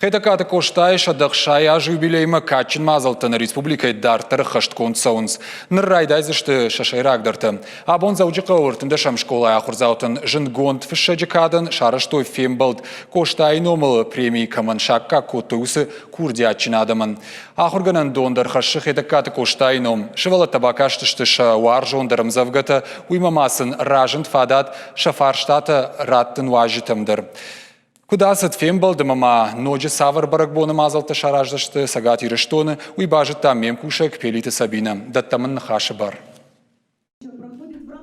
Хетакаты коштай шадықшай аж юбилейма качын мазалтын республикай дартыр хышткон саунс. Ныррайдайзышты шашайрагдырты. Абон заужықы ұртынды шамшколай ақырзаутын жынгонт фішшаджикадын шарыштой фембалд коштай номылы премии каманшакка котусы курдиатчинадымын. Ақырғанын дондар хашы хетакаты коштай ном. Шывалы табакаштышты шауар жондарым завгаты уймамасын ражын фадат шафарштаты раттын важитымдыр. Кудасыт фембалды мама ночи савар баракбоны мазалты шараждышты сагат ирыштоны уйбажыт там мемкушек пелиты Сабина. Даттамын хашы бар.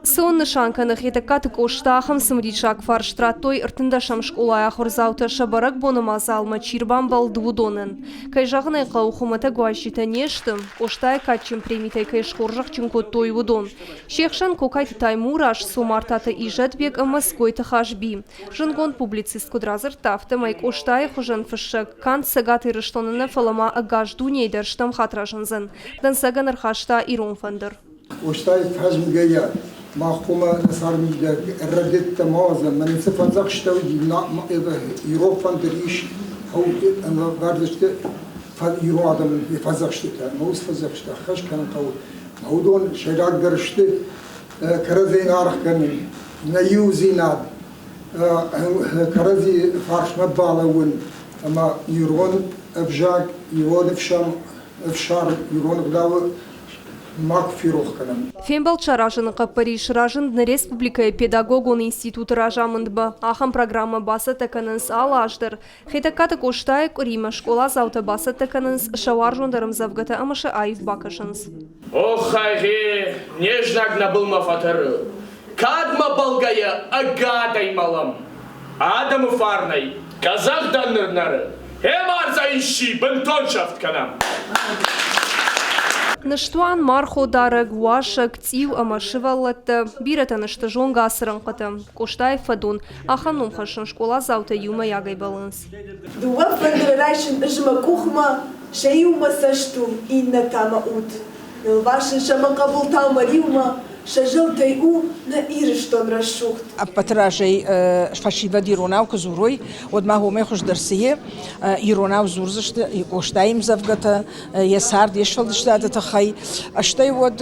Сонны шанканы хетакаты коштахым сымричак фарштратой ыртында шамшколай ахырзауты шабарак боны мазалма чирбан балдывудонын. Кайжағын айқа ухумата гуашита нештым, коштай качым премитай кайшқоржақ чынко той вудон. Шекшан кокайты таймураш сумартаты ижатбек амаскойты хашби. Жынгон публицист кудразыр тафты май коштай хужан фышшак кан сагаты рыштонына фалама агажду нейдерштам хатражынзын. Дан саганыр хашта иронфандыр. Коштай фажмгая. محكومة صار ميدا الردت تمازا من سفنزق شتوي يروفان دريش هو أنا بردشت فيرو عدم يفزق شتا موس فزق شتا خش كان قول هودون شراك درشت كرزين عرق كان نيوزي ناد كرزي فارش مبالون أما يرون أفجاك يرون أفشار يرون بداو Фембал чаражынықа Париж ражындны республикая педагогон институт ражамындба. Ахам программа баса тәкінінс алаждыр. Хетакаты коштайық Рима школа заута баса тәкінінс шавар жондарым завгата амышы айып бақышынс. Ох, айғе, нежнак набылма фатары. Кадма балгая агадай малам. Адамы фарнай, казах даннырнары. Хем арза ищи, бентоншафт канам. Наштуан мархо дараг вашак цив амашиваллатта бирата наштажон гасырынқыты. Коштай фадун аханум хашын школа заута юма ягай баланс. Дуа фандерайшин жма кухма шеюма саштум инна тама ут. Нылвашин шама кабултал мариума шажалтай у на ирштон расшухт. Патражей фашива диронав козуруй од махоме хош дарсие иронав зурзышты коштайм завгата ясард ешвалдыштады тахай аштай од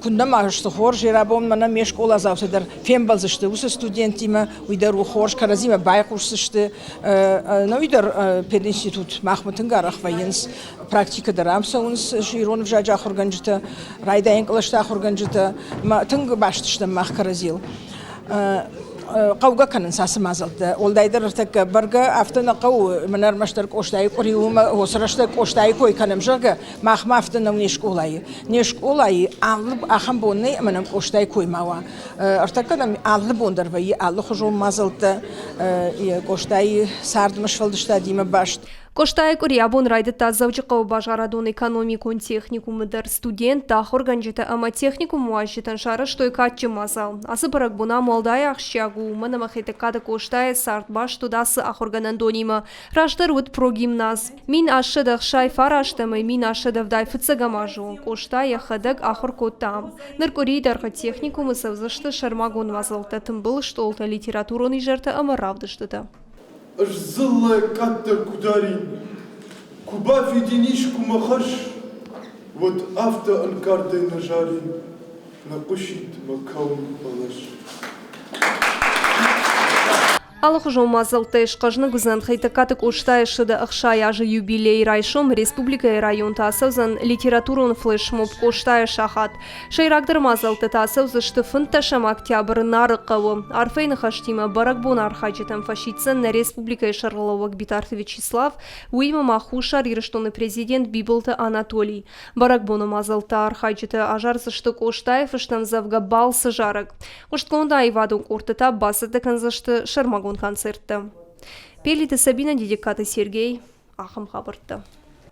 кундама што хорж рабом мана мешкола завсадар фембалзышты ус студентима уйдар у хорж каразима байқушсышты на уйдар пединститут махмутын гарах ваенс практика дарамса унс иронов жажах органжыты райда энклаштах органжыты ما تنگ باشتشتم مخکرزیل قوقا كان ساس مازلت ولدايدر ارتك برجا افتنا قو منار مشترك اوشتاي قريوم وسرشتك اوشتاي كوي كان مجرجا ما افتنا نيشكولاي علب اخم بوني منم اوشتاي كوي ماوا ارتك انا علب بوندر وي على خجو مازلت اوشتاي سارد مشفلدشتا ديما باشت Коштайк Риабон райдыта завчықау бажарадон экономикун техникумыдыр студент тах органжита ама техникум уажитан шары штой катчы мазал. Асы барак буна молдай ахшягу, мана хетекады коштай сарт баш тудасы ах органан донима. Раштар вот прогимназ. Мин ашыдах шай фараштамы, мин ашыдав дай фыцагамажу. Коштай яхадак ахыр котам. Ныркури дарха техникумы савзышты шармагон мазалта тымбыл штолта литературон ижарта ама равдыштыта. Аж злая катта кударин, куба фидинишку махаш, вот авто анкарды нажарин, накушит макаун балаш. Аллах мазалты шқажны гүзан хайтакаты коштай шыда ақшай ажы юбилей райшом республика район тасывзан литературун флешмоб коштай шахат. Шайрагдыр мазалты тасывзы штыфын ташам октябрь нарыққавы. Арфейны хаштима баракбон архачетам фашицын на республика шарловак битарты Вячеслав, уйма махушар ирыштоны президент Бибылты Анатолий. Баракбоны мазалты архачеты ажарсы шты коштай фыштам завга балсы жарык. Уштконда айвадун куртыта басыты канзышты шармагон концертта. Пелиты Сабина, дедикаты Сергей, Ахам Хабарта.